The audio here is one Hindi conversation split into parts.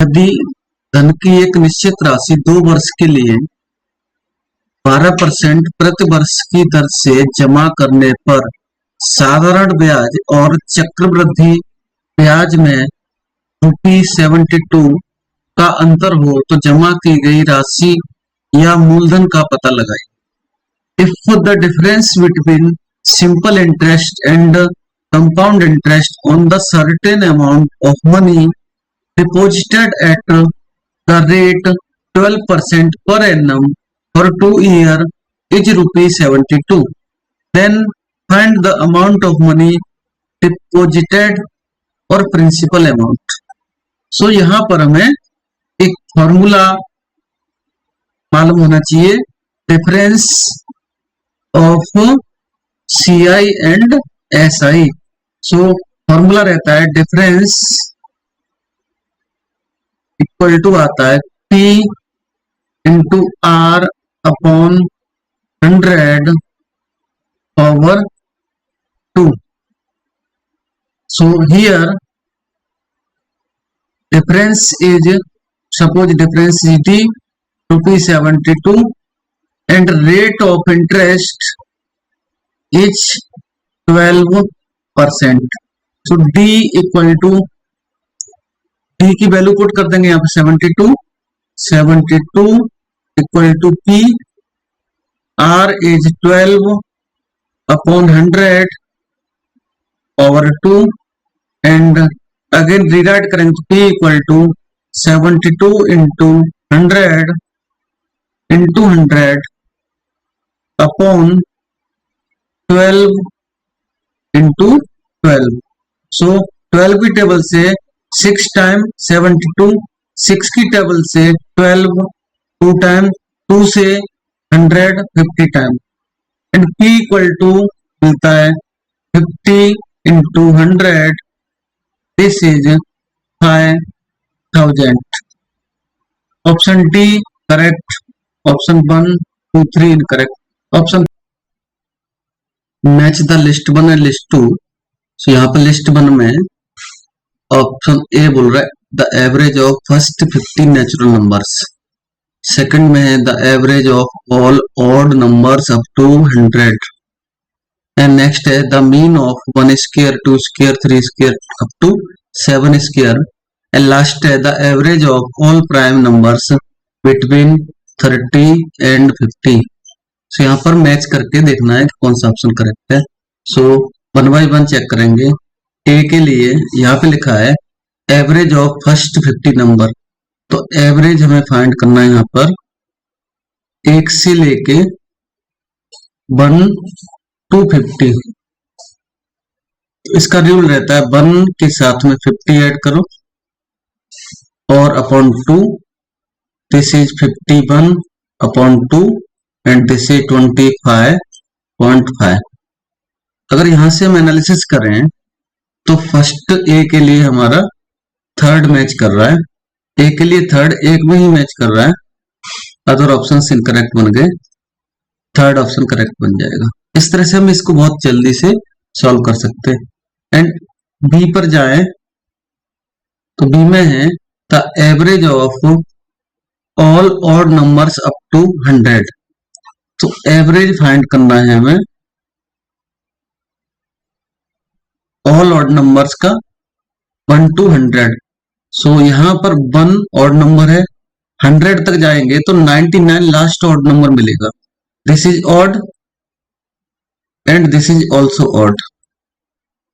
यदि धन की एक निश्चित राशि 2 वर्ष के लिए 12% प्रति वर्ष की दर से जमा करने पर साधारण ब्याज और चक्रवृद्धि ब्याज में ₹72 का अंतर हो तो जमा की गई राशि या मूलधन का पता लगाएं। If the difference between simple interest and compound interest on the certain amount of money deposited at the rate 12% per annum for 2 years is ₹72, then find the amount of money deposited और प्रिंसिपल अमाउंट। सो यहाँ पर हमें एक फॉर्मूला मालूम होना चाहिए, difference of CI and SI। So formula रहता है डिफरेंस इक्वल टू आता है P into R upon 100 over 2। So here difference is, suppose difference is D ₹72 and rate of interest is 12%। So D equal to D की वैल्यू पुट कर देंगे यहाँ पे 72 equal to P, R is 12 upon 100 over 2 and again rewrite करेंगे तो P equal to 72 into 100 into 100 upon 12 into 12। So 12 की टेबल से 6 टाइम 72, 6 की टेबल से 12, 2 टाइम 2 से 100 50 time and P equal to मिलता है 50 into 100, this is 5000। Option D correct, option 1, 2, 3 incorrect. Option match the list 1 and list 2। So यहाँ पर लिस्ट 1 में ऑप्शन ए बोल रहा है the average of first 50 natural numbers. Second में है the average of all odd numbers up to 100 and next है the mean of 1 square 2 square 3 square up to 7 square and last है the average of all prime numbers between 30 and 50। So यहाँ पर मैच करके देखना है कि कौन सा ऑप्शन करेक्ट है। सो 1 बाय 1 चेक करेंगे। ए के लिए यहाँ पे लिखा है एवरेज ऑफ फर्स्ट 50 नंबर, तो एवरेज हमें फाइंड करना है यहाँ पर 1 से लेके 1 to 50। इसका रूल रहता है 1 के साथ में 50 ऐड करो और upon 2, this is 51 upon 2 and this is 25.5। अगर यहां से हम एनालिसिस करें तो फर्स्ट ए के लिए हमारा थर्ड मैच कर रहा है, ए के लिए थर्ड एक में ही मैच कर रहा है, अदर ऑप्शन इनकरेक्ट बन गए, थर्ड ऑप्शन करेक्ट बन जाएगा। इस तरह से हम इसको बहुत जल्दी से सॉल्व कर सकते हैं। एंड बी पर जाएं तो बी में है the average of all odd numbers up to 100। तो एवरेज फाइंड करना है हमें ऑल ऑड नंबर्स का 1 to 100। सो यहां पर 1 ऑड नंबर है, 100 तक जाएंगे तो 99 लास्ट ऑड नंबर मिलेगा। This is odd and this is also odd.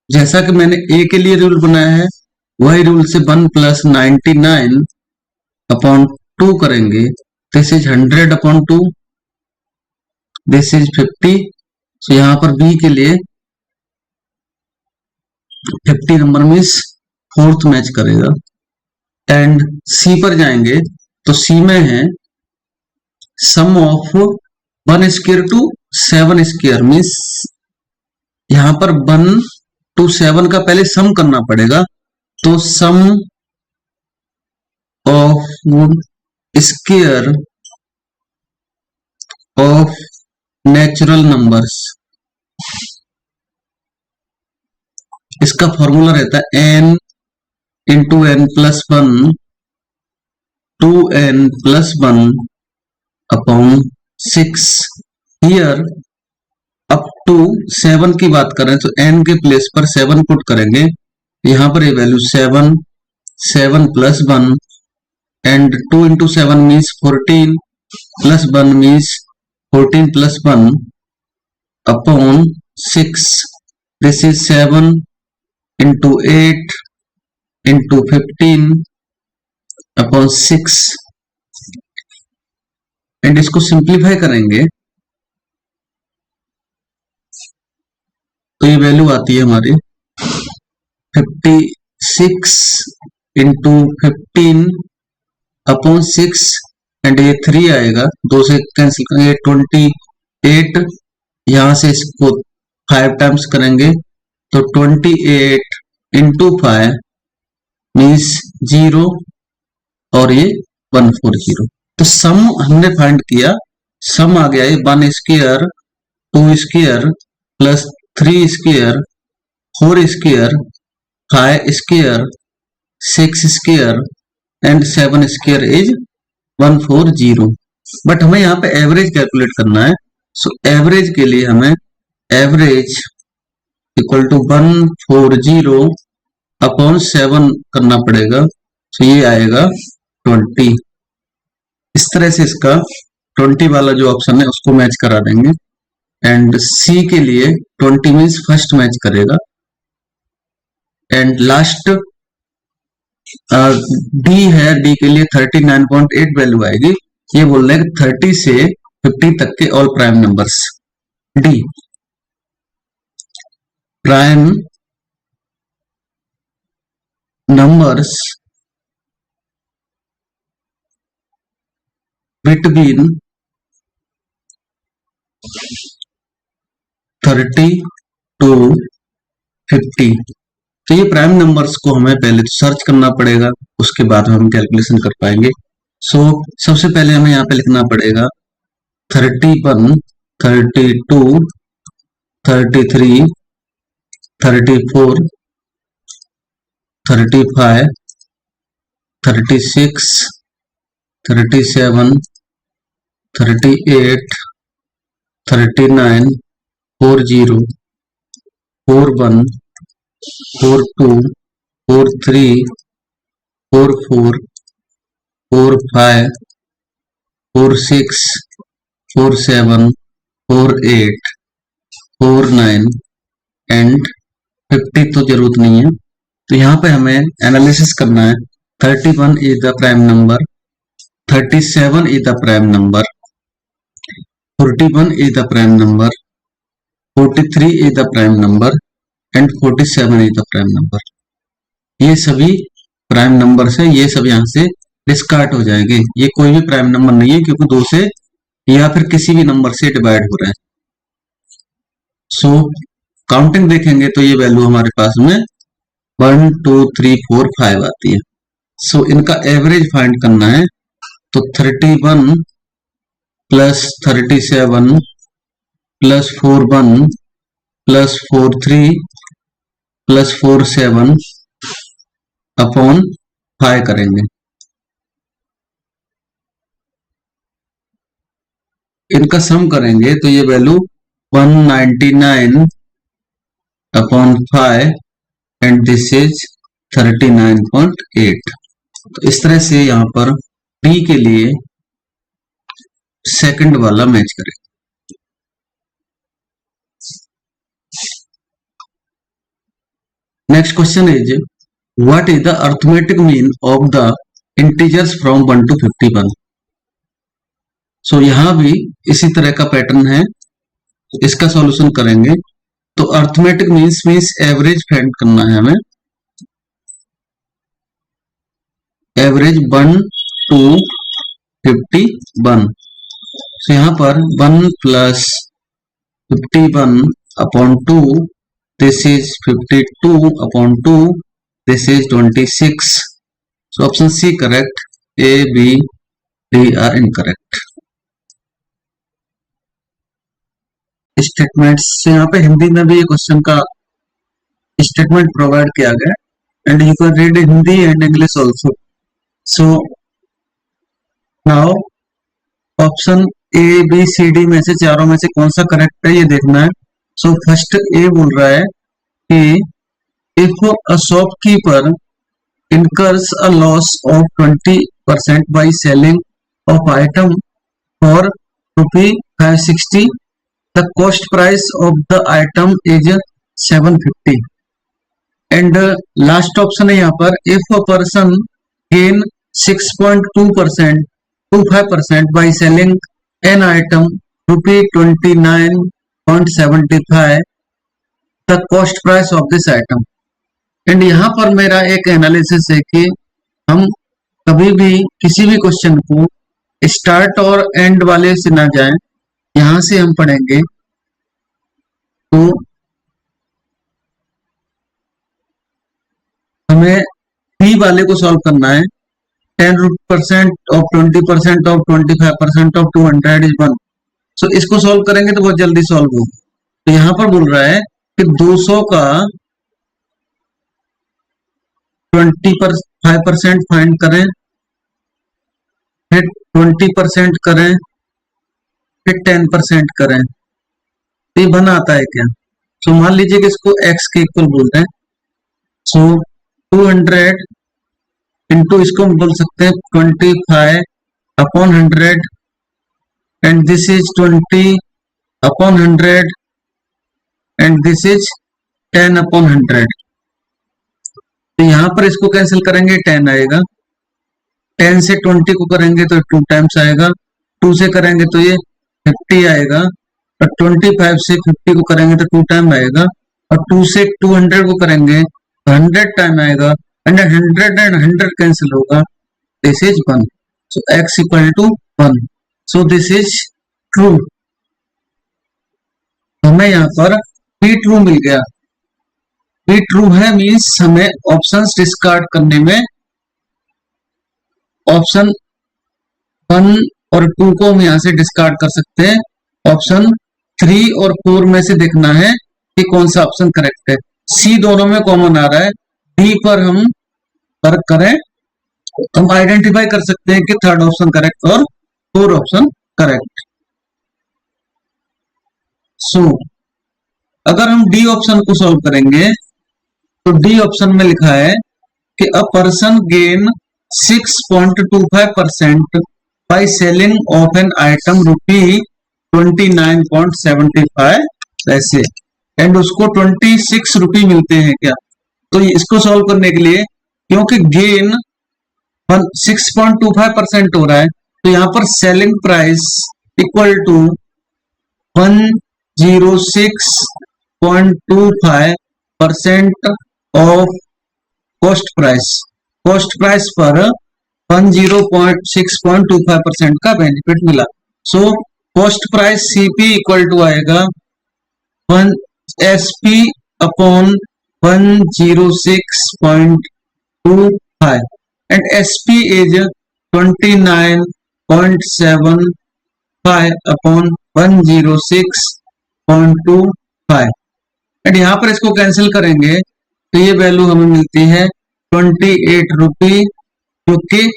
जैसा कि मैंने ए के लिए रूल बनाया है वही रूल से 1 + 99 अपॉन 2 करेंगे, this is 100 upon 2, this is 50। So यहां पर बी के लिए 50 नंबर मीन्स फोर्थ मैच करेगा। एंड सी पर जाएंगे तो सी में है sum of 1 square to 7 square means यहां पर 1 to 7 का पहले सम करना पड़ेगा, तो sum of square of natural numbers, इसका फॉर्मूला रहता है n × n + 1 2n+1 upon 6। Here up to 7 की बात करें तो n के प्लेस पर 7 पुट करेंगे, यहाँ पर ये value 7, 7+1 and 2 into 7 means 14 plus 1 means 14+1 upon 6. This is 7 into 8 into 15 upon 6 and इसको सिंप्लीफाई करेंगे तो ये वैल्यू आती है हमारी 56 into 15 अपॉन 6 एंड ये 3 आएगा, 2 से कैंसिल करेंगे 28, यहां से इसको 5 टाइम्स करेंगे तो 28 into 5 मीन्स 0 और ये 140। तो सम हमने फाइंड किया, सम आ गया ये 1 square 2 square plus 3 square 4 square 5 square 6 square and 7 square is 140। But हमें यहाँ पे एवरेज कैलकुलेट करना है, सो एवरेज के लिए हमें एवरेज इक्वल टू 140 अपॉन 7 करना पड़ेगा, तो ये आएगा 20। इस तरह से इसका 20 वाला जो ऑप्शन है उसको मैच करा देंगे एंड सी के लिए 20 मीन्स फर्स्ट मैच करेगा एंड लास्ट डी है, डी के लिए 39.8 वैल्यू आएगी। ये बोल रहे हैं 30 से 50 तक के all prime numbers. D prime numbers between 30 to 50। तो ये प्राइम नंबर्स को हमें पहले तो सर्च करना पड़ेगा, उसके बाद हम कैलकुलेशन कर पाएंगे। सो सबसे पहले हमें यहाँ पे लिखना पड़ेगा 31, 32, 33, 34, 35, 36, 37, 38, 39, 40, 41, 42, 43, 44, 45, 46, 47, 48, 49 एंड 50 तो जरूरत नहीं है। तो यहाँ पे हमें एनालिसिस करना है। 31 is the prime number, 37 is the prime number, 41 is the prime number, 43 is the prime number and 47 is the prime number। ये सभी प्राइम नंबर से, ये सब यहाँ से डिस्कार्ड हो जाएंगे। ये कोई भी प्राइम नंबर नहीं है क्योंकि 2 से या फिर किसी भी नंबर से डिवाइड हो रहा है। सो काउंटिंग देखेंगे तो ये वैल्यू हमारे पास में 1 2 3 4 5 आती है। सो इनका एवरेज फाइंड करना है, तो 31 plus 37 plus 41 plus 43 plus 47 upon 5 करेंगे। इनका सम करेंगे तो ये value 199 upon 5 and this is 39.8। तो इस तरह से यहाँ पर डी के लिए सेकंड वाला मैच करें। Next question is what is the arithmetic mean of the integers from 1 to 51। सो यहां भी इसी तरह का पैटर्न है, इसका सॉल्यूशन करेंगे। तो अर्थमेटिक मीन्स एवरेज फाइंड करना है हमें, एवरेज 1 to 51। तो यहाँ पर 1 plus 51 upon 2, this is 52 upon 2, this is 26। So option C correct, A B D are incorrect. Statement से यहाँ पे हिंदी में भी क्वेश्चन का स्टेटमेंट प्रोवाइड किया गया and you can read Hindi and English also. So now option A B C D में से चारों में से कौन सा करेक्ट है ये देखना है। सो फर्स्ट ए बोल रहा है कि if a shopkeeper incurs a loss of 20% by selling of item for rupee 560, the cost price of the item is 750, and last option है यहाँ पर if a person gain 6.2% to 5% by selling an item rupee 29.75, the cost price of this item। And यहाँ पर मेरा एक एनालिसिस है कि हम कभी भी किसी भी क्वेश्चन को स्टार्ट और एंड वाले से ना जाएं, यहां से हम पढ़ेंगे। तो हमें बी वाले को सॉल्व करना है। 10% ऑफ 20% ऑफ 25% ऑफ 200 इज 1। सो इसको सॉल्व करेंगे तो बहुत जल्दी सॉल्व होगा। तो यहाँ पर बोल रहा है कि 200 का 25% फाइंड करें, फिर 20% करें, फिर 10% करें, तो ये बना आता है क्या? सो मान लीजिए कि इसको x के इक्वल बोलते हैं। सो 200 इंटू इसको हम बोल सकते हैं 25 upon 100 and this is 20 upon 100 and this is 10 upon 100। तो यहां पर इसको कैंसिल करेंगे 10 आएगा, 10 से 20 को करेंगे तो 2 टाइम्स आएगा, 2 से करेंगे तो ये 50 आएगा, और 25 से 50 को करेंगे तो 2 टाइम आएगा, और 2 से 200 को करेंगे तो 100 टाइम आएगा, एंड 100 एंड 100 कैंसिल होगा, this is 1। So x equal to 1। So this is true. हमें यहाँ पर p ट्रू मिल गया। p ट्रू है मीन्स हमें ऑप्शंस डिस्कार्ड करने में ऑप्शन 1 और 2 को हम यहाँ से डिस्कार्ड कर सकते हैं। ऑप्शन 3 और 4 में से देखना है कि कौन सा ऑप्शन करेक्ट है। सी दोनों में कॉमन आ रहा है, डी पर हम फर्क करें, हम आइडेंटिफाई कर सकते हैं कि थर्ड ऑप्शन करेक्ट और 4 ऑप्शन करेक्ट। सो अगर हम डी ऑप्शन को सॉल्व करेंगे तो डी ऑप्शन में लिखा है कि a person gain 6.25% by selling of an item rupee 29.75 ऐसे, एंड उसको 26 रुपी मिलते हैं क्या? तो इसको सॉल्व करने के लिए, क्योंकि गेन 6.25% हो रहा है, तो यहां पर selling price equal to 106.25% of cost price. Cost price पर 106.25% का बेनिफिट मिला। So cost price CP equal to आएगा 1 SP upon 106.25 and SP is 29.75 upon 106.25, and यहां पर इसको कैंसिल करेंगे तो ये वैल्यू हमें मिलती है 28 रुपी, जो कि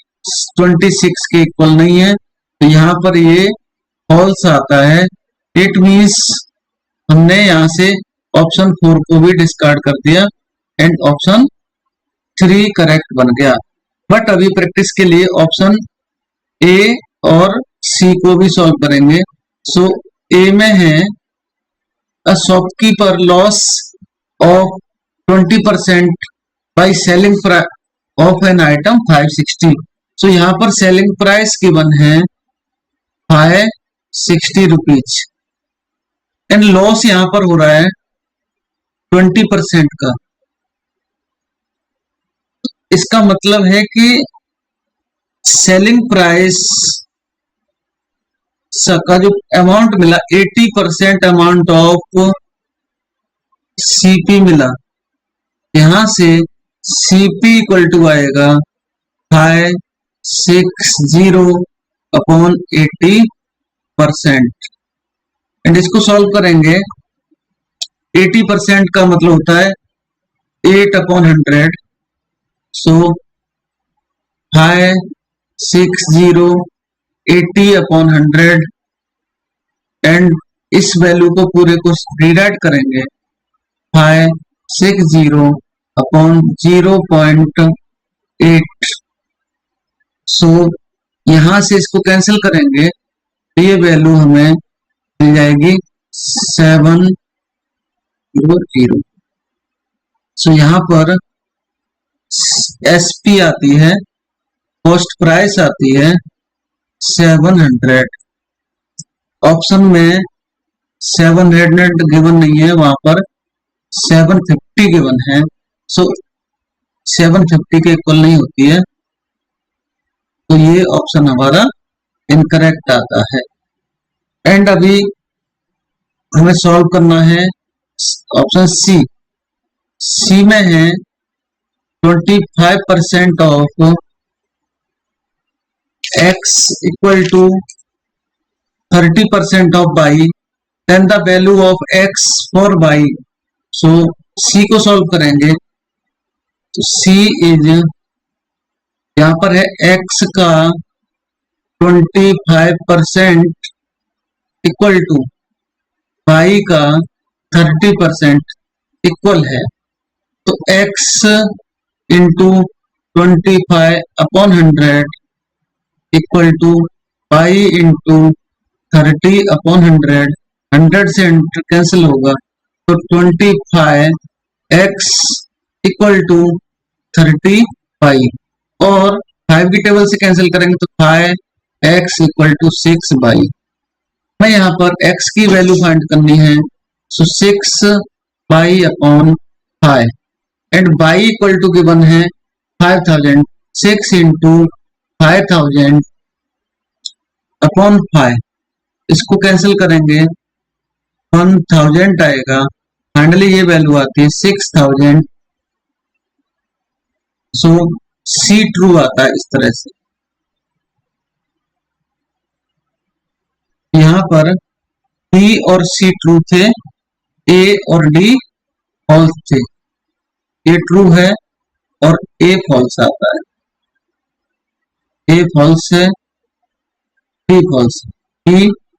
26 के इक्वल नहीं है, तो यहाँ पर ये फॉल्स आता है। इट मीन्स हमने यहाँ से ऑप्शन 4 को भी डिस्कार्ड कर दिया एंड ऑप्शन 3 करेक्ट बन गया। बट अभी प्रैक्टिस के लिए ऑप्शन ए और सी को भी सॉल्व करेंगे। सो ए में है a shopkeeper loss of 20% bye selling of an item 560। सो यहाँ पर सेलिंग प्राइस गिवन है 560 रुपीज एंड लॉस यहाँ पर हो रहा है 20% का। इसका मतलब है कि सेलिंग प्राइस का जो अमाउंट मिला 80% अमाउंट ऑफ सीपी मिला। यहां से सीपी इक्वल टू आएगा 560 अपॉन 80%, एंड इसको सॉल्व करेंगे। 80% का मतलब होता है 8 अपॉन 100। सो 560 80/100 एंड इस वैल्यू को पूरे को रिराइट करेंगे 560/0.8। सो यहां से इसको कैंसिल करेंगे तो ये वैल्यू हमें मिल जाएगी 700। सो यहाँ पर एसपी आती है, कॉस्ट प्राइस आती है 700। ऑप्शन में 700 गिवन नहीं है, वहां पर 750 गिवन है। सो 750 के इक्वल नहीं होती है, तो ये ऑप्शन हमारा इनकरेक्ट आता है। एंड अभी हमें सॉल्व करना है ऑप्शन सी। सी में है 25% of x equal to 30% of y, then the value of x for y। So C को सॉल्व करेंगे तो सी इज, यहां पर है x का 25% इक्वल टू y का 30% इक्वल है। तो x into 25/100 equal to y into 30/100। 100 से 100 कैंसिल होगा तो 25x इक्वल टू 30y, और 5 की टेबल से कैंसिल करेंगे तो 5x इक्वल टू 6y। मैं यहाँ पर x की वैल्यू फाइंड करनी है, so 6y/5 and y equal to given है 5000। 6 इंटू 5000/5, इसको कैंसिल करेंगे 1000 आएगा। फाइनली ये वैल्यू आती है 6000। सो सी ट्रू आता है इस तरह से। यहाँ पर B और C ट्रू थे, A और D फॉल्स थे। A ट्रू है और A फॉल्स आता है। A फॉल्स है, B फॉल्स, B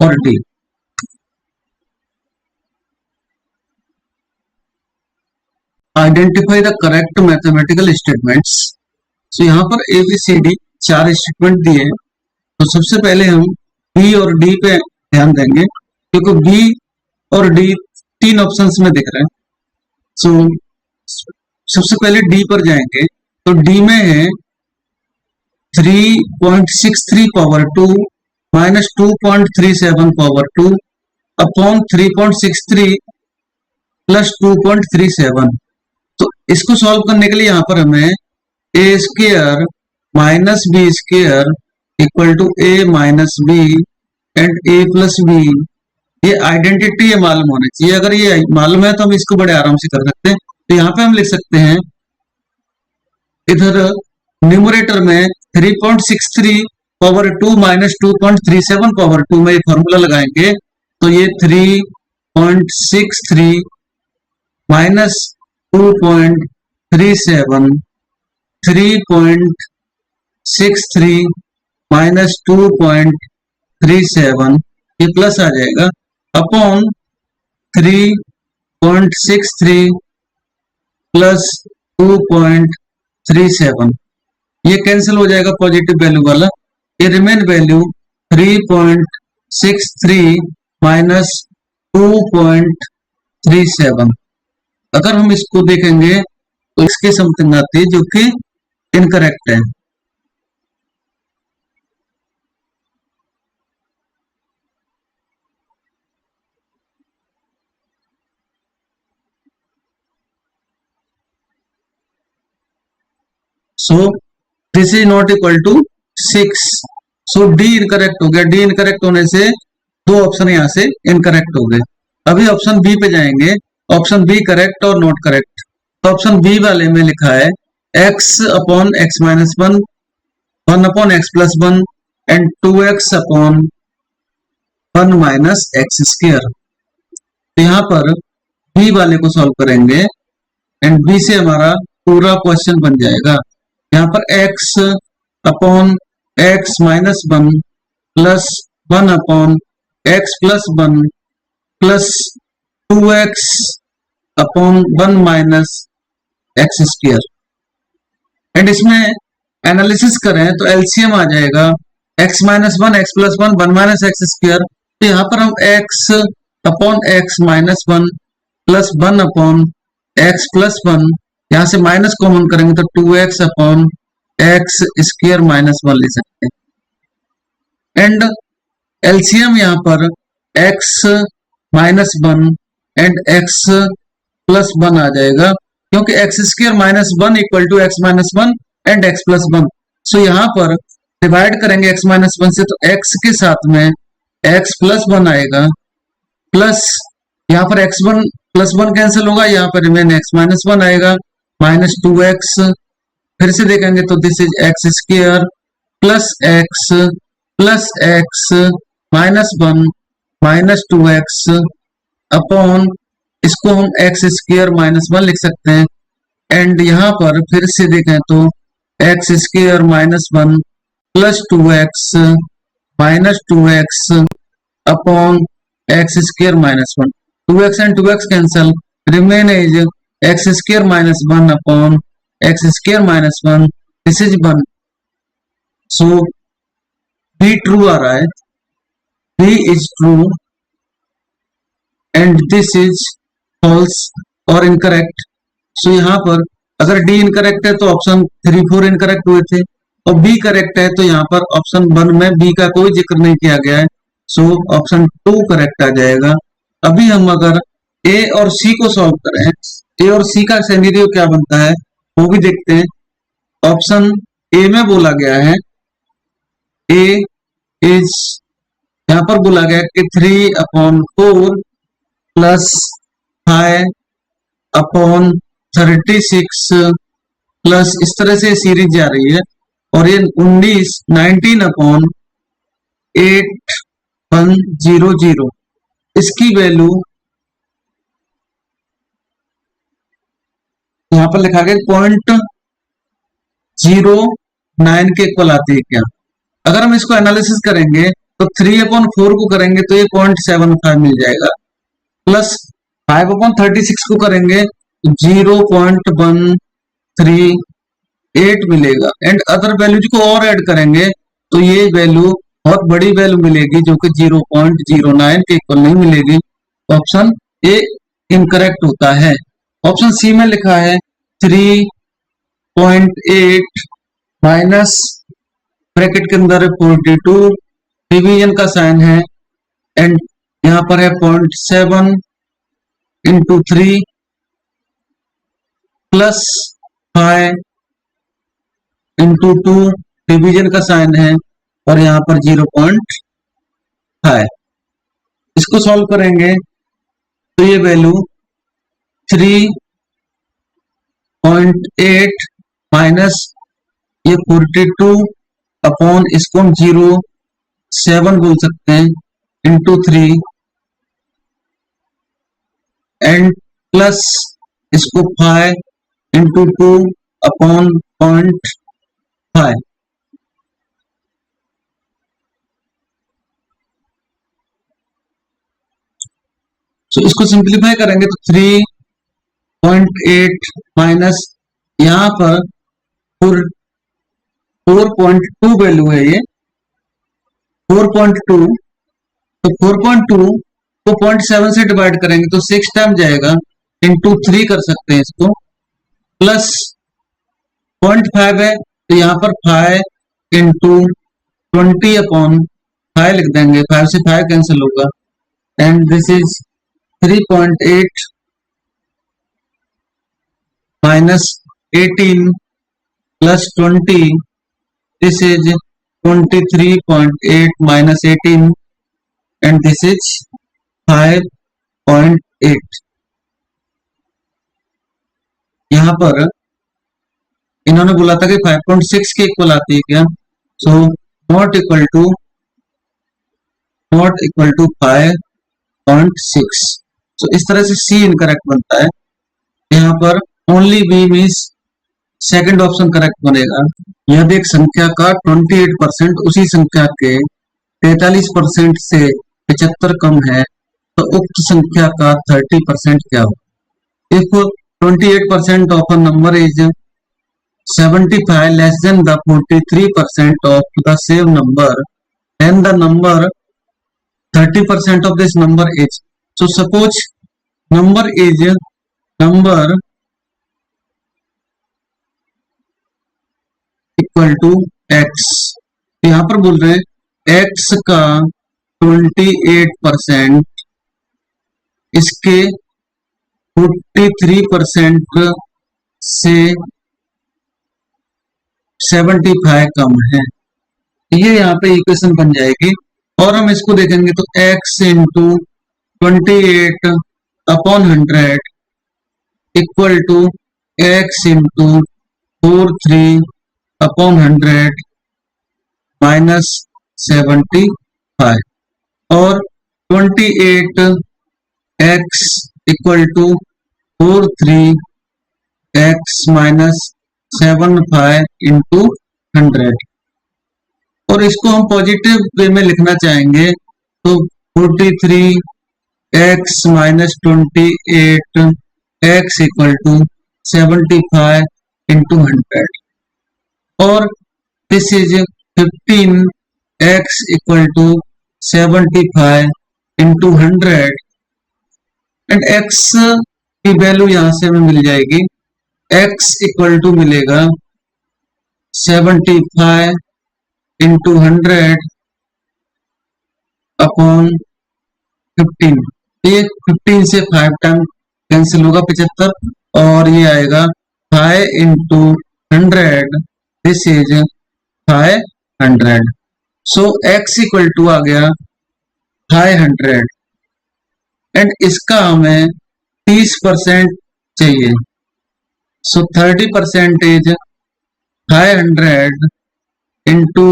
और D। Identify the correct mathematical statements. तो यहाँ पर ABCD 4 स्टेटमेंट दिए, तो सबसे पहले हम B और D पे ध्यान देंगे, क्योंकि B और D 3 ऑप्शंस में दिख रहे हैं। सो सबसे पहले D पर जाएंगे, तो D में है 3.63 power 2 minus 2.37 power 2 upon 3.63 plus 2.37। तो इसको सॉल्व करने के लिए यहाँ पर हमें a square minus B square equal to a minus B and a plus B, ये आइडेंटिटी ये मालूम होनी चाहिए। अगर ये मालूम है तो हम इसको बड़े आराम से कर सकते हैं। तो यहाँ पे हम लिख सकते हैं, इधर न्यूमरेटर में 3.63 पावर 2 माइनस 2.37 पावर 2 में ये फॉर्मूला लगाएंगे, तो ये 3.63 माइनस 2.37, 3.63 माइनस 2.37, ये प्लस आ जाएगा अपॉन 3.63 प्लस 2.37, ये कैंसिल हो जाएगा पॉजिटिव वैल्यू वाला। ये रिमेन वैल्यू 3.63 माइनस 2.37। अगर हम इसको देखेंगे तो इसके समथिंग आती है जो कि इनकरेक्ट है। So this is not equal to 6। So D incorrect हो गया। डी इनकरेक्ट होने से दो ऑप्शन यहां से इनकरेक्ट हो गए। अभी ऑप्शन बी पे जाएंगे, ऑप्शन बी करेक्ट और नॉट करेक्ट। तो ऑप्शन बी वाले में लिखा है x upon x minus 1, 1 upon x plus 1 and 2x upon 1 minus x square. तो यहाँ पर बी वाले को सॉल्व करेंगे एंड बी से हमारा पूरा क्वेश्चन बन जाएगा। यहाँ पर x upon x minus 1 plus 1 upon x plus 1 plus 2x upon 1 minus x square. And इसमें एनालिसिस करें तो एलसीएम आ जाएगा x minus 1 x plus 1 1 minus x square. तो यहाँ पर हम x upon x minus 1 plus 1 upon x plus 1, यहाँ से माइनस कॉमन करेंगे तो 2x upon X square minus 1 ले सकते हैं। एंड एलसीएम यहाँ पर x minus 1 and x plus 1 आ जाएगा, क्योंकि x square minus 1 equal to x minus 1 and x plus 1। So यहाँ पर डिवाइड करेंगे x माइनस 1 से, तो x के साथ में x प्लस 1 आएगा, प्लस यहाँ पर x1 प्लस 1 कैंसिल होगा, यहाँ पर रिमेन x माइनस 1 आएगा, माइनस 2x। फिर से देखेंगे तो this is X square plus x minus 1 minus 2x upon, इसको हम एक्स स्क्वायर माइनस 1 लिख सकते हैं। एंड यहाँ पर फिर से देखें तो X square minus 1 plus 2x minus 2x upon X square minus 1, 2x and 2x cancel, remain is X square minus 1 upon X square minus 1, this is 1। So B true आ रहा है, B is true and this is false और इनकरेक्ट। सो यहाँ पर अगर डी इनकरेक्ट है तो ऑप्शन 3 4 इनकरेक्ट हुए थे, और बी करेक्ट है तो यहाँ पर ऑप्शन 1 में बी का कोई जिक्र नहीं किया गया है, सो ऑप्शन 2 करेक्ट आ जाएगा। अभी हम अगर ए और सी को सॉल्व करें, ए और सी का सिनेरियो क्या बनता है वो भी देखते हैं। ऑप्शन ए में बोला गया है, ए इज यहाँ पर बोला गया कि 3/4 प्लस 5 अपॉन 36 प्लस, इस तरह से सीरीज जा रही है, और ये 19 अपॉन 8100, इसकी वैल्यू यहाँ पर लिखा गया 0.09 के इक्वल आती है क्या। अगर हम इसको एनालिसिस करेंगे तो 3/4 को करेंगे तो ये 0.75 मिल जाएगा, प्लस 5/36 को करेंगे 0.138 मिलेगा, एंड अदर वैल्यूज को और ऐड करेंगे तो ये वैल्यू बहुत बड़ी वैल्यू मिलेगी जो कि 0.09 के इक्वल नहीं मिलेगी। ऑप्शन ए इनकरेक्ट होता है। ऑप्शन सी में लिखा है 3.8 माइनस ब्रैकेट के अंदर 42, डिवीजन का साइन है, एंड यहाँ पर है 0.7 इंटू 3 प्लस 5 इंटू 2, डिवीजन का साइन है, और यहाँ पर 0.5। इसको सॉल्व करेंगे तो ये वैल्यू 3.8 माइनस ये 42 अपॉन, इसको हम 0.7 बोल सकते हैं, इंटू 3 एंड प्लस इसको 5 इंटू 2 अपॉन 0.5। तो इसको सिंप्लीफाई करेंगे तो 3.8 माइनस यहाँ पर 4.2 वैल्यू है, ये 4.2, तो 4.2 को 0.7 से डिवाइड करेंगे तो 6 टाइम जाएगा, इंटू 3 कर सकते हैं इसको, प्लस 0.5 है तो यहाँ पर 5 इंटू 20 अपॉन 5 लिख देंगे, 5 से 5 कैंसिल होगा, and this is 3.8 minus 18 plus 20, this is 23.8 minus 18 and this is 5.8। यहाँ पर इन्होंने बोला था कि 5.6 के इक्वल आती है क्या, so not equal to 5.6। So इस तरह से सी इनकरेक्ट बनता है। यहाँ पर only B means second option correct बनेगा। यदि एक संख्या का 28% उसी संख्या के 43% से 75 कम है तो उक्त संख्या का 30% क्या हो? If 28% of a number is 75 less than the 43% of the same number, then the number 30% of this number is. So suppose number is number equal to x, यहाँ पर बोल रहे हैं x का 28% इसके 43% से 75 कम है, ये यहाँ पे इक्वेशन बन जाएगी। और हम इसको देखेंगे तो x into 28 upon 100 equal to x into 43 upon 100 minus 75 और 28 x equal to 43 x minus 75 into 100। और इसको हम पॉजिटिव वे में लिखना चाहेंगे तो 43 x minus 28 x equal to 75 into 100 और this is 15 x equal to 75 into 100 and x की वैल्यू यहां से हमें मिल जाएगी, x इक्वल टू मिलेगा 75 इंटू 100 अपॉन 15, ये 15 से 5 टाइम कैंसिल होगा 75 और ये आएगा 5 into 100, this is 500। So x equal to आ गया 500 एंड इसका हमें 30% चाहिए। So 30% is 500 into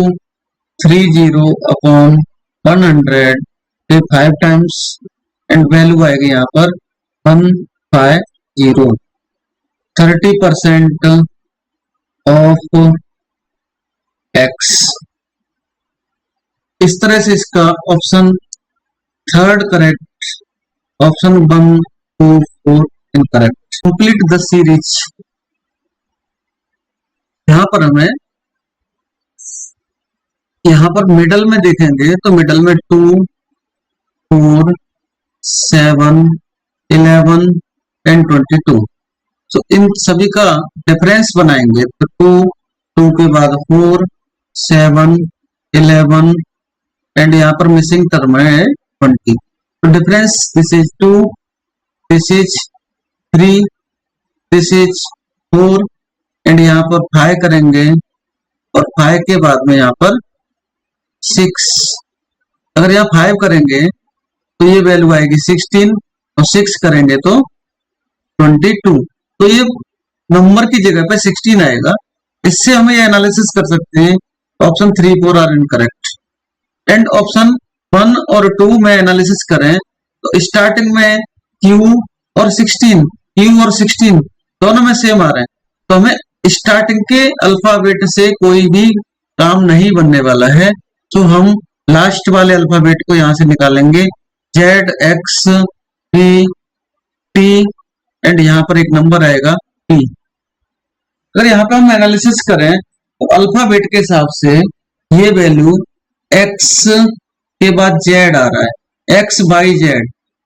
30 upon 100, 5 times and value आएगी यहाँ पर 150। 30% ऑफ x, इस तरह से इसका option third correct, option 1, 2, 4 incorrect. Complete the series, यहां पर हमें यहाँ पर मिडल में देखेंगे तो मिडल में 2, 4, 7, 11 एंड 22। तो इन सभी का डिफरेंस बनाएंगे तो 2 के बाद 4, 7, 11 एंड यहाँ पर मिसिंग टर्म है 20। तो difference this is 2, this is 3, this is 4 and यहाँ पर 5 करेंगे और 5 के बाद में यहाँ पर 6। अगर यहाँ 5 करेंगे तो ये वैल्यू आएगी 16 और 6 करेंगे तो 22। तो ये नंबर की जगह पे 16 आएगा। इससे हम ये एनालिसिस कर सकते हैं option 3, 4 are incorrect. And option 1 और 2 में एनालिसिस करें तो स्टार्टिंग में Q और 16 दोनों में सेम आ रहे हैं, तो हमें स्टार्टिंग के अल्फाबेट से कोई भी काम नहीं बनने वाला है। तो हम लास्ट वाले अल्फाबेट को यहां से निकालेंगे, Z, X, P, T and यहाँ पर एक नंबर आएगा P। अगर यहाँ पर हम एनालिसिस करें तो अल्फाबेट के हिसाब से ये वैल्यू X के बाद Z आ रहा है, X बाई Z,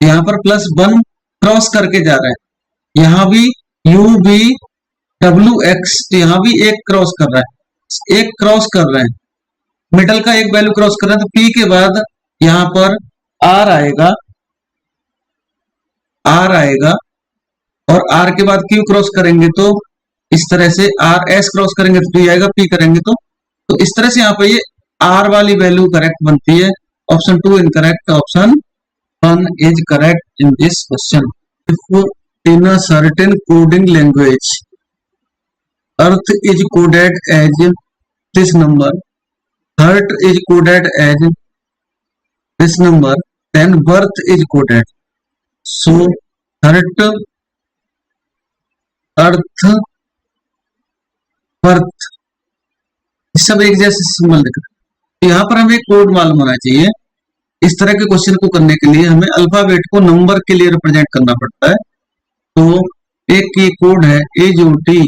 यहाँ पर +1 क्रॉस करके जा रहा है, यहाँ भी U भी WX, यहाँ भी एक क्रॉस कर रहा है, एक क्रॉस कर रहे हैं, मिडल का एक वैल्यू क्रॉस कर रहे हैं। तो P के बाद यहाँ पर R आएगा और R के बाद Q क्रॉस करेंगे तो इस तरह से R, S क्रॉस करेंगे तो P आएगा, P करेंगे तो इस तरह से यहाँ पे ये R वाली वैल्यू करेक्ट बनती है। Option 2 incorrect, option 1 is correct in this question. If in a certain coding language earth is coded as this number, heart is coded as this number, then birth is coded. So heart, earth, birth सब एक जैसे सिंबल दिख रहा है। तो यहाँ पर हमें कोड मालूम होना चाहिए। इस तरह के क्वेश्चन को करने के लिए हमें अल्फाबेट को नंबर के लिए रिप्रेजेंट करना पड़ता है। तो एक की कोड है AJOT।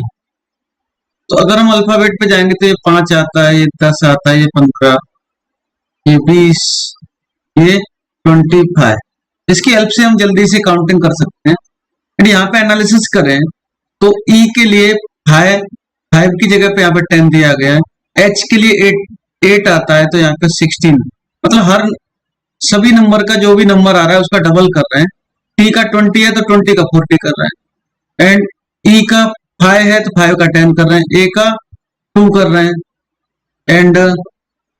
तो अगर हम अल्फाबेट पे जाएंगे तो ये 5 आता है, ये 10 आता है, ये 15, ये 20, ये 25। इसकी हेल्प से हम जल्दी से काउंटिंग कर सकते हैं। एंड यहाँ पे एनालिसिस करें तो E के लिए 5 की जगह पे यहाँ पे 10 दिया गया है। H के लिए 8 आता है, तो यहाँ पे 16। मतलब हर सभी नंबर का जो भी नंबर आ रहा है उसका डबल कर रहे हैं। T का 20 है तो 20 का 40 कर रहे हैं। एंड E का 5 है तो 5 का 10 कर रहे हैं। A का 2 कर रहे हैं। एंड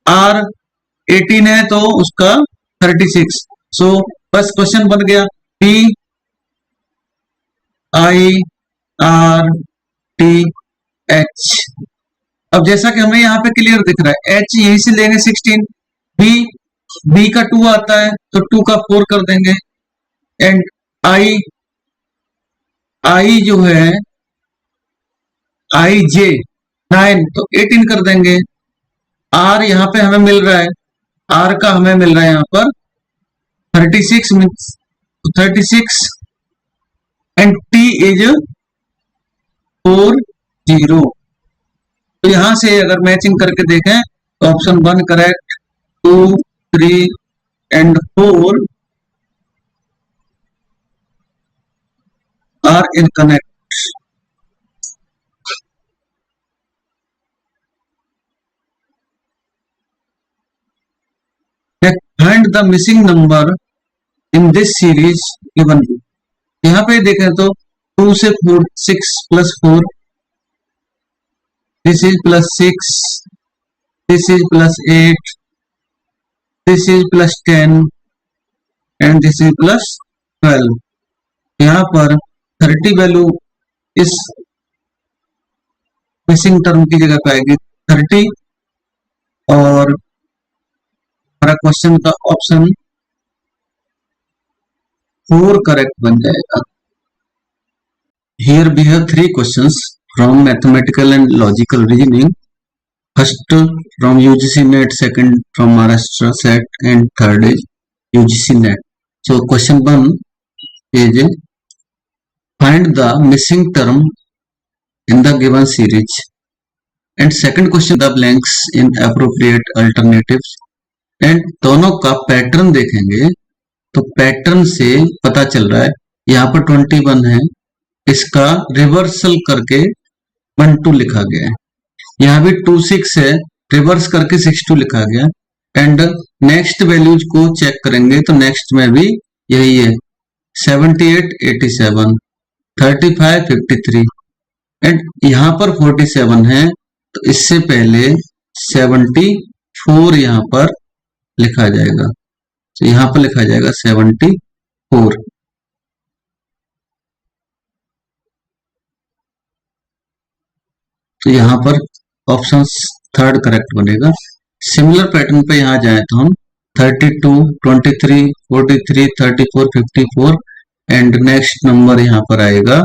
R 18 है तो उसका 36। सो बस क्वेश्चन बन गया P I R T H। अब जैसा कि हमें यहाँ पे क्लियर दिख रहा है, H यहीं से लेंगे 16, B का 2 आता है तो 2 का 4 कर देंगे। एंड I जो है IJ 9 तो 18 कर देंगे। R यहाँ पे हमें मिल रहा है, R का हमें मिल रहा है यहाँ पर 36 मीन्स 36। And T is 40। तो यहां से अगर मैचिंग करके देखें तो option 1 correct, 2, 3 and 4 are incorrect. Find the missing number in this series given. यहाँ पे देखें तो 2 से 4, 6 plus 4, this is plus 6, this is plus 8, this is plus 10 and this is plus 12। यहाँ पर 30 वैल्यू इस मिसिंग टर्म की जगह पे आएगी 30 और हमारा क्वेश्चन का ऑप्शन 4 करेक्ट बन जाएगा। Here we have 3 questions from mathematical and logical reasoning. First from UGC NET, second from Maharashtra SET and third is UGC NET. So question 1 is find the missing term in the given series, and second question the blanks in appropriate alternatives। And दोनों का पैटर्न देखेंगे तो पैटर्न से पता चल रहा है यहाँ पर 21 है, इसका रिवर्सल करके 12 लिखा गया है। यहाँ भी 26 है, रिवर्स करके 62 लिखा गया। एंड नेक्स्ट वैल्यूज को चेक करेंगे तो नेक्स्ट में भी यही है 78, 87, 35, 53 एंड यहाँ पर 47 है तो इससे पहले 74 यहाँ पर लिखा जाएगा। तो यहाँ पर लिखा जाएगा 74। तो यहाँ पर ऑप्शन थर्ड करेक्ट बनेगा। सिमिलर पैटर्न पे यहाँ जाए तो हम 32, 23, 43, 34, 54 एंड नेक्स्ट नंबर यहाँ पर आएगा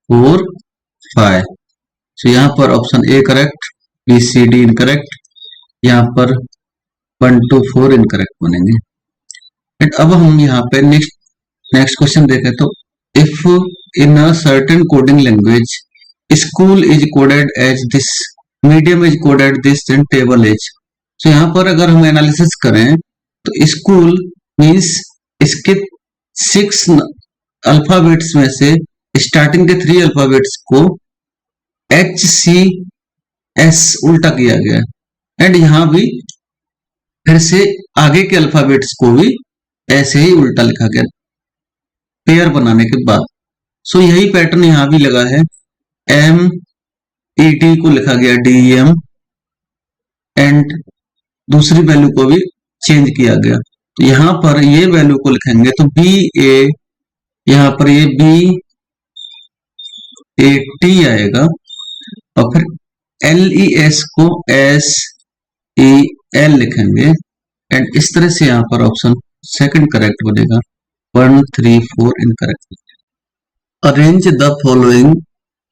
4, 5। तो यहाँ पर option A correct, B C D incorrect, यहाँ पर 1, 2, 4 इनकरेक्ट बनेंगे। एंड अब हम यहाँ पे नेक्स्ट क्वेश्चन देखें तो if in a certain coding language school is coded as this, medium is coded this and table is. तो यहाँ पर अगर हम एनालिसिस करें तो स्कूल मीन्स इसके 6 अल्फाबेट्स में से स्टार्टिंग के 3 अल्फाबेट्स को HCS उल्टा किया गया। एंड यहाँ भी फिर से आगे के अल्फाबेट्स को भी ऐसे ही उल्टा लिखा गया पेयर बनाने के बाद। सो यही पैटर्न यहाँ भी लगा है, MET को लिखा गया DEM एंड दूसरी वैल्यू को भी चेंज किया गया। तो यहाँ पर ये वैल्यू को लिखेंगे तो BA, यहाँ पर ये BAT आएगा और फिर LES को SEL लिखेंगे एंड इस तरह से यहाँ पर ऑप्शन सेकंड करेक्ट बनेगा। 1, 3, 4 incorrect. Arrange the following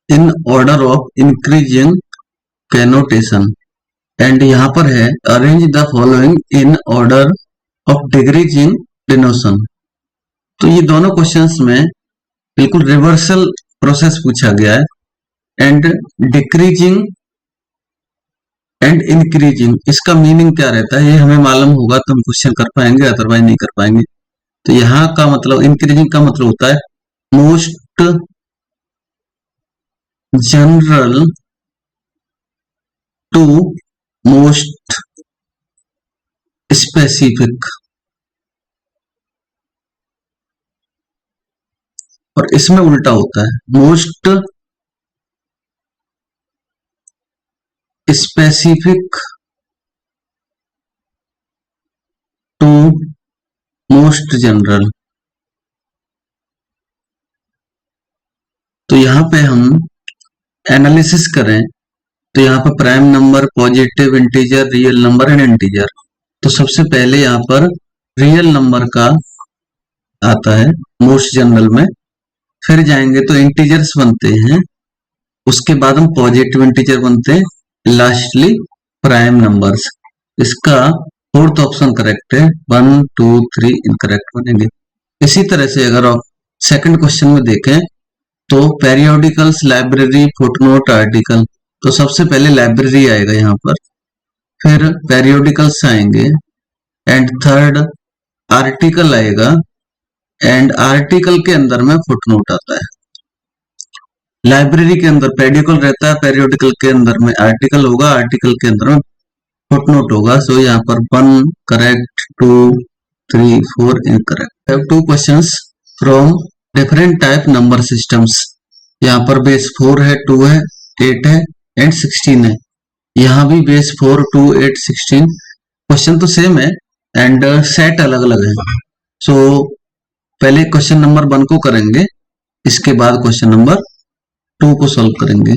in order of increasing connotation. And यहाँ पर है arrange the following in order of degrees in denotation. तो ये दोनों क्वेश्चंस में बिल्कुल रिवर्सल प्रोसेस पूछा गया है, एंड डिक्रीजिंग एंड इंक्रीजिंग, इसका मीनिंग क्या रहता है ये हमें मालूम होगा तो हम क्वेश्चन कर पाएंगे, अदरवाइज नहीं कर पाएंगे। तो यहाँ का मतलब इंक्रीजिंग का मतलब होता है most general to most specific, और इसमें उल्टा होता है most specific to most general. तो यहां पे हम एनालिसिस करें तो यहाँ पर prime number, positive, integer, real number and integer. तो सबसे पहले यहाँ पर रियल नंबर का आता है मोस्ट जनरल में, फिर जाएंगे तो इंटीजर्स बनते हैं, उसके बाद हम पॉजिटिव इंटीजर बनते हैं, लास्टली प्राइम नंबर्स। इसका फोर्थ ऑप्शन करेक्ट है, 1 2 3 इनकरेक्ट बनेंगे। इसी तरह से अगर आप सेकंड क्वेश्चन में देखें तो पेरियोडिकल्स, लाइब्रेरी, फुटनोट, आर्टिकल। तो सबसे पहले लाइब्रेरी आएगा यहाँ पर, फिर पेरियोडिकल्स आएंगे, एंड थर्ड आर्टिकल आएगा, एंड आर्टिकल के अंदर में फुटनोट आता है। लाइब्रेरी के अंदर पेरियोडिकल रहता है, पेरियोडिकल के अंदर में आर्टिकल होगा, आर्टिकल के अंदर में फुटनोट होगा। सो यहाँ पर 1 correct, 2 3 4 incorrect. Have two questions from different type number systems. यहाँ पर बेस 4 है, 2 है, 8 है एंड 16 है। यहाँ भी बेस 4 2 8 16, क्वेश्चन तो सेम है एंड सेट अलग अलग है। सो पहले क्वेश्चन नंबर 1 को करेंगे, इसके बाद क्वेश्चन नंबर 2 को सॉल्व करेंगे।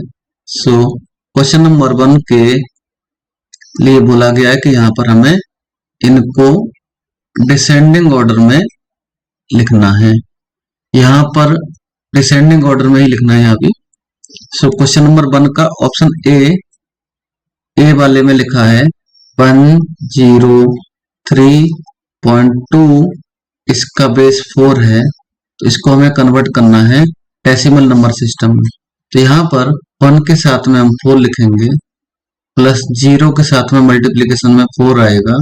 सो क्वेश्चन नंबर 1 के लिए बोला गया है कि यहाँ पर हमें इनको डिसेंडिंग ऑर्डर में लिखना है, यहाँ पर डिसेंडिंग ऑर्डर में ही लिखना है यहाँ भी। सो क्वेश्चन नंबर 1 का ऑप्शन ए वाले में लिखा है 103.2, इसका बेस 4 है, तो इसको हमें कन्वर्ट करना है डेसिमल नंबर सिस्टम में। तो यहाँ पर 1 के साथ में हम 4 लिखेंगे, प्लस 0 के साथ में मल्टीप्लीकेशन में 4 आएगा,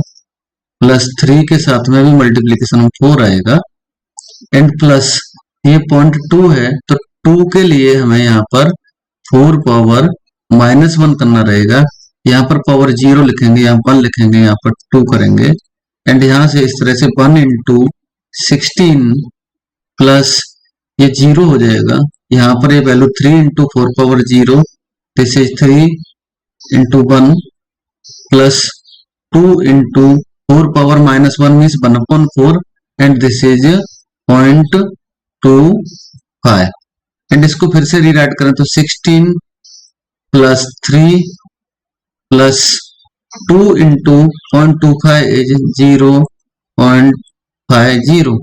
प्लस 3 के साथ में भी मल्टीप्लीकेशन में 4 आएगा, एंड प्लस ये 0.2 है तो 2 के लिए हमें यहाँ पर 4 पावर -1 करना रहेगा। यहाँ पर पावर 0 लिखेंगे, यहाँ 1 लिखेंगे, यहाँ पर 2 करेंगे, एंड यहाँ से इस तरह से 1 इंटू 16 प्लस ये 0 हो जाएगा। यहाँ पर ये value 3 into 4 power 0, this is 3 into 1 plus 2 into 4 power -1 means 1/4, and this is 0.25। And इसको फिर से रीराइट करें तो 16 प्लस 3 प्लस 2 इंटू 0.25 इज 0.50।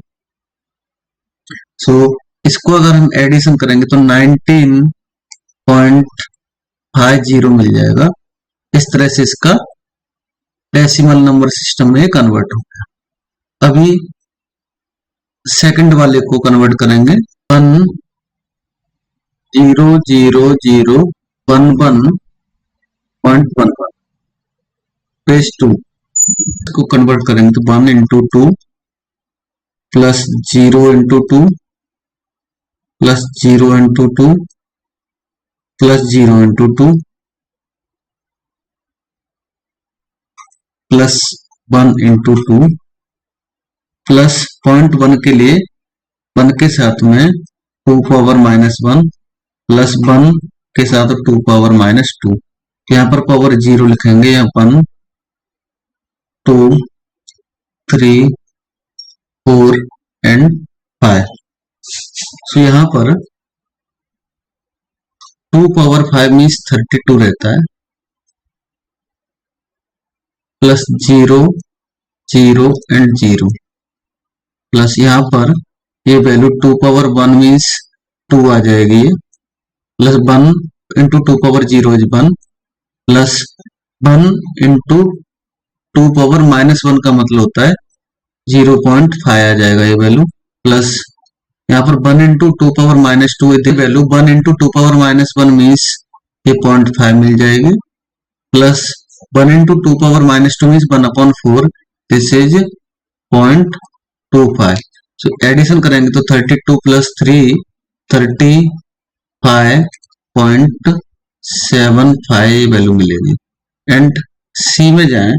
सो इसको अगर हम एडिशन करेंगे तो 19.50 मिल जाएगा। इस तरह से इसका डेसिमल नंबर सिस्टम में कन्वर्ट हो गया। अभी सेकंड वाले को कन्वर्ट करेंगे, 10011.11 बेस 2, इसको कन्वर्ट करेंगे तो 1 into 2 plus 0 into 2 plus 0 into 2 plus 0 into 2 plus 1 into 2 plus 0.1 के लिए 1 के साथ में 2 पावर -1 प्लस 1 के साथ 2 पावर -2, यहाँ पर पावर 0 लिखेंगे, यहाँ 1 2 3 4 एंड 5। सो यहाँ पर 2 पावर 5 मीन्स 32 रहता है, प्लस 0 0 एंड 0 प्लस यहाँ पर ये वैल्यू 2 पावर 1 मीन्स 2 आ जाएगी, ये plus 1 into 2 power 0 is 1 plus one into two power minus one का मतलब होता है 0.5 आ जाएगा ये वैल्यू, प्लस यहाँ पर one into two power minus two value one into two power minus one means ये 0.5 मिल जाएगी, plus one into two power minus two means one upon four, this is 0.25। So addition करेंगे तो 32 प्लस 3 35.75 वैल्यू मिलेगी। एंड सी में जाएं,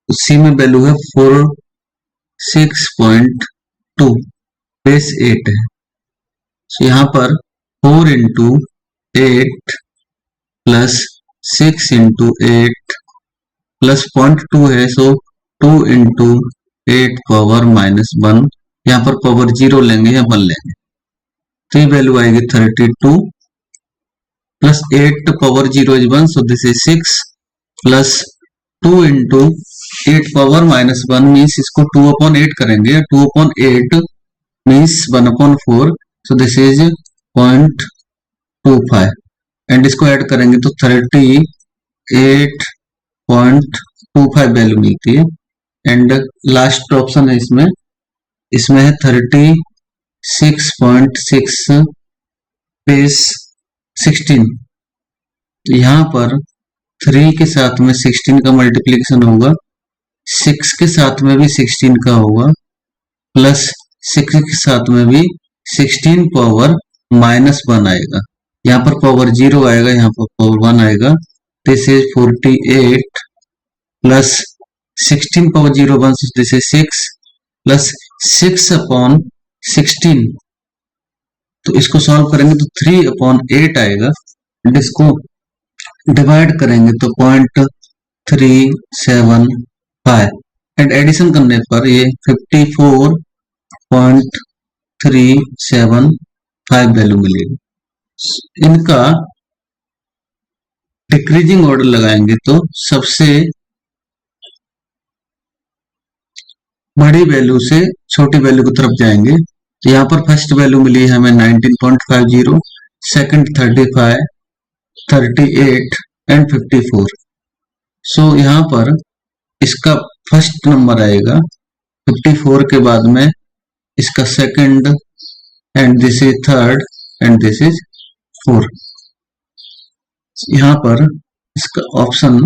सी में वैल्यू है 46.2, बेस 8 है। तो यहाँ पर 4 इंटू 8 प्लस 6 इंटू 8 प्लस 0.2 है, सो 2 इंटू 8 पावर माइनस 1, यहाँ पर पावर 0 लेंगे या 1 लेंगे तो ये वैल्यू आएगी 32 plus 8 power 0 is 1, so this is 6 plus 2 into 8 power minus 1 means इसको 2 अपॉन 8 करेंगे, 2 upon 8 means 1 upon 4, so this is 0.25 and इसको ऐड करेंगे तो 38.25 वैल्यू मिलती है। एंड लास्ट ऑप्शन है इसमें, इसमें है 36.6 बेस 16, यहाँ पर 3 के साथ में 16 का मल्टीप्लीकेशन होगा, 6 के साथ में भी 16 का होगा, प्लस 6 के साथ में भी 16 पावर माइनस 1 आएगा, यहाँ पर पावर 0 आएगा, यहाँ पर पावर 1 आएगा, this is 48 plus 16 power 0 1, this is 6 plus 6 upon 16, तो इसको सॉल्व करेंगे तो 3 अपॉन 8 आएगा, एंड इसको डिवाइड करेंगे तो 0.375 एंड एडिशन करने पर ये 54.375 वैल्यू मिलेगी। इनका डिक्रीजिंग ऑर्डर लगाएंगे तो सबसे बड़ी वैल्यू से छोटी वैल्यू की तरफ जाएंगे, तो यहाँ पर फर्स्ट वैल्यू मिली है हमें 19.50, सेकंड 35, 38 एंड 54। सो यहाँ पर इसका फर्स्ट नंबर आएगा 54 के बाद में इसका second, and this is third and this is four. यहाँ पर इसका ऑप्शन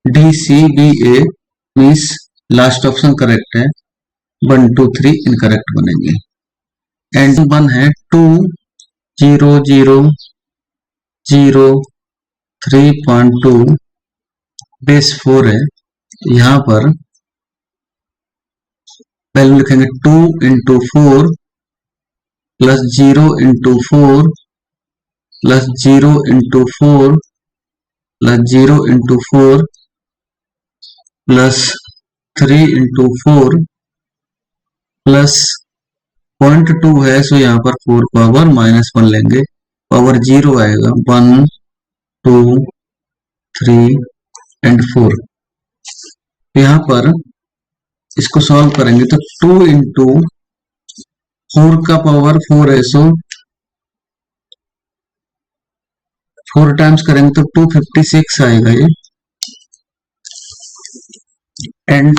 डी सी बी ए मीन्स लास्ट ऑप्शन करेक्ट है, 1 2 3 इनकरेक्ट बनेंगे। एंड 1 है 2 0 0 0 3.2 बेस 4 है, यहाँ पर वैल्यू लिखेंगे 2 into 4 plus 0 into 4 plus 0 into 4 plus 0 into 4 plus 3 into 4 plus 0.2 है, सो यहाँ पर 4 पावर माइनस 1 लेंगे, पावर 0 आएगा, 1 2 3 एंड 4। यहाँ पर इसको सॉल्व करेंगे तो 2 इंटू 4 का पावर 4 है, सो 4 टाइम्स करेंगे तो 256 आएगा ये, एंड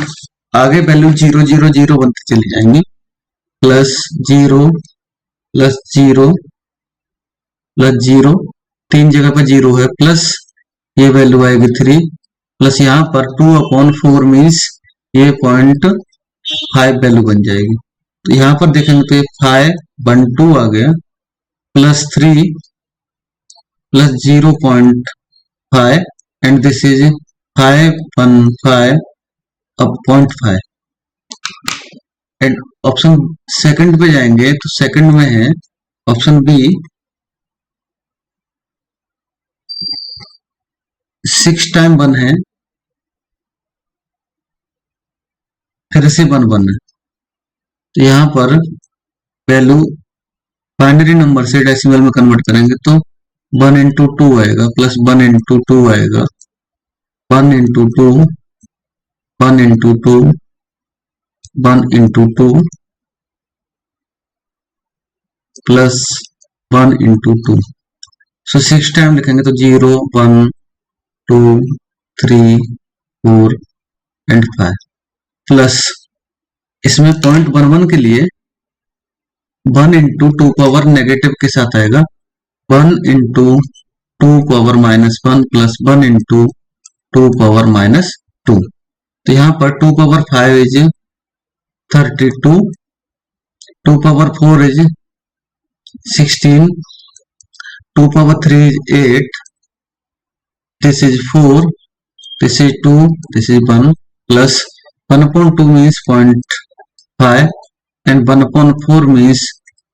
आगे वैल्यू 0 0 0 बनते चली जाएंगी, प्लस 0 प्लस 0 प्लस 0, 3 जगह पर 0 है, प्लस ये वैल्यू आएगी 3, प्लस यहाँ पर 2 अपॉन 4 मीन्स ये 0.5 वैल्यू बन जाएगी, तो यहाँ पर देखेंगे तो ये 512 आ गया, plus 3 plus 0.5 and this is 515 अब 0.5। एंड ऑप्शन सेकंड पे जाएंगे तो सेकंड में है ऑप्शन बी 6 टाइम 1 है, फिर से 1 1 है, तो यहाँ पर वैल्यू बाइनरी नंबर से डेसिमल में कन्वर्ट करेंगे तो 1 इंटू 2 आएगा, प्लस 1 इंटू 2 आएगा, 1 into 2 1 into 2 1 into 2 plus 1 into 2, सो 6 टाइम लिखेंगे तो 0 1 2 3 4 एंड 5 प्लस इसमें 0.11 के लिए 1 इंटू 2 पावर नेगेटिव के साथ आएगा 1 into 2 power -1 plus 1 into 2 power -2। तो यहाँ पर 2 power 5 is 32, 2 power 4 is 16, 2 power 3 is 8, this is 4, this is 2, this is 1, plus 1 upon 2 means 0.5 and 1 upon 4 means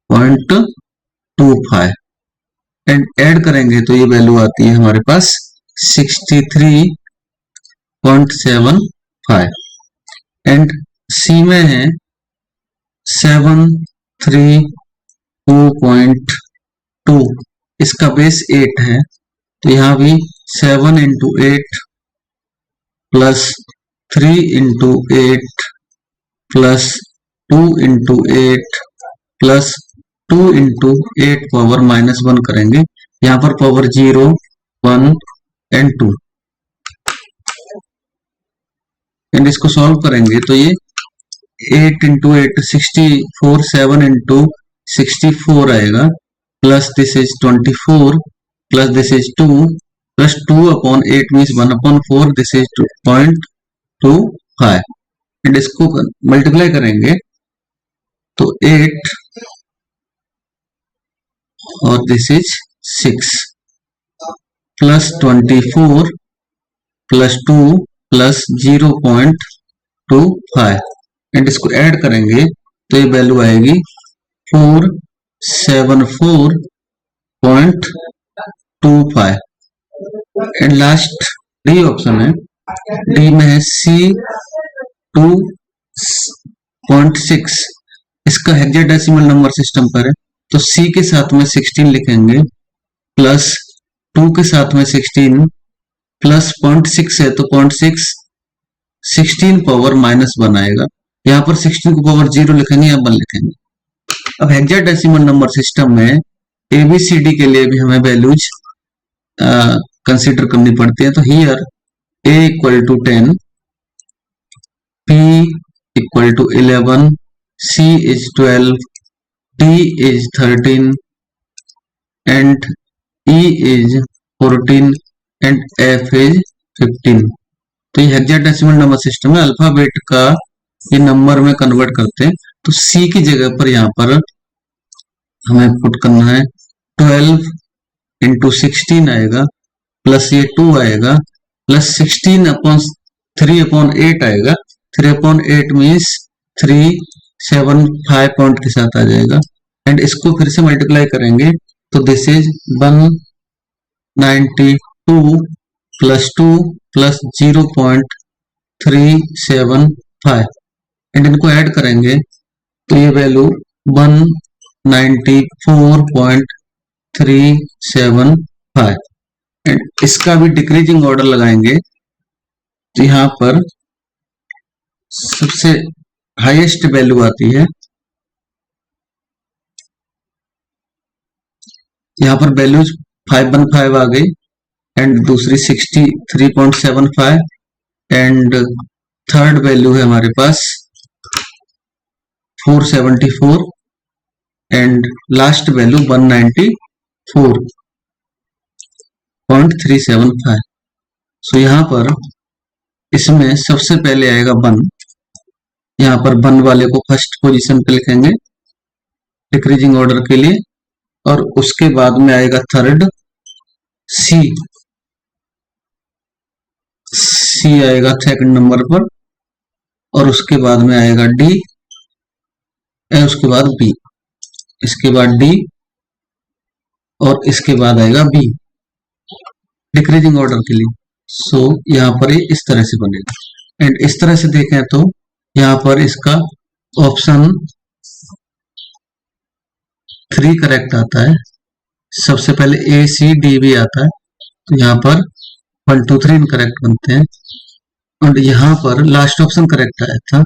0.25 and add करेंगे तो ये वैल्यू आती है हमारे पास 63.75 एंड सी में है 732.2, इसका बेस 8 है तो यहाँ भी 7 into 8 plus 3 into 8 plus 2 into 8 plus 2 into 8 power -1 करेंगे, यहाँ पर पावर 0 1 एंड 2 एंड इसको सॉल्व करेंगे तो ये 8 इंटू 8 64, 7 इंटू 64 आएगा, plus this is 24 plus this is 2 plus 2 upon 8 means 1 upon 4, this is 2.25 and इसको मल्टीप्लाई करेंगे तो 8 और this is 6 plus 24 plus 2 plus 0.25 and इसको ऐड करेंगे तो ये वैल्यू आएगी 474.25 एंड लास्ट डी ऑप्शन है, डी में है C2.6, इसका हेक्साडेसिमल नंबर सिस्टम पर है तो C के साथ में 16 लिखेंगे प्लस 2 के साथ में 16 प्लस 0.6 है तो 0.6 16 पावर -1 आएगा, यहाँ पर 16 को पावर 0 लिखेंगे या 1 लिखेंगे। अब हेक्साडेसिमल नंबर सिस्टम में ABCD के लिए भी हमें वैल्यूज कंसीडर करनी पड़ती है तो here A equal to 10, P equal to 11, C is 12, D is 13 and E is 14 and F is 15। तो ये हेक्साडेसिमल नंबर सिस्टम है, अल्फाबेट का ये नंबर में कन्वर्ट करते हैं तो C की जगह पर यहाँ पर हमें पुट करना है 12 इंटू 16 आएगा प्लस ये 2 आएगा प्लस 16 अपॉन 3 अपॉन 8 आएगा, 3 अपॉन 8 मीन्स 375 पॉइंट के साथ आ जाएगा एंड इसको फिर से मल्टीप्लाई करेंगे तो this is 192 plus 2 plus 0.375 and इनको ऐड करेंगे तो ये वैल्यू 194.375 एंड इसका भी डिक्रीजिंग ऑर्डर लगाएंगे तो यहाँ पर सबसे हाईएस्ट वैल्यू आती है, यहाँ पर वैल्यूज 515 आ गई एंड दूसरी 63.75 एंड थर्ड वैल्यू है हमारे पास 474 एंड लास्ट वैल्यू 194.375। सो यहाँ पर इसमें सबसे पहले आएगा 1, यहाँ पर 1 वाले को फर्स्ट पोजीशन पे लिखेंगे डिक्रीजिंग ऑर्डर के लिए और उसके बाद में आएगा थर्ड C आएगा सेकंड नंबर पर और उसके बाद में आएगा D और उसके बाद B, इसके बाद D और इसके बाद आएगा B डिक्रीजिंग ऑर्डर के लिए। सो यहाँ पर ये इस तरह से बनेगा एंड इस तरह से देखें तो यहाँ पर इसका ऑप्शन 3 करेक्ट आता है, सबसे पहले A C D भी आता है तो यहाँ पर 1 2 3 इनकरेक्ट बनते हैं और यहाँ पर लास्ट ऑप्शन करेक्ट आया था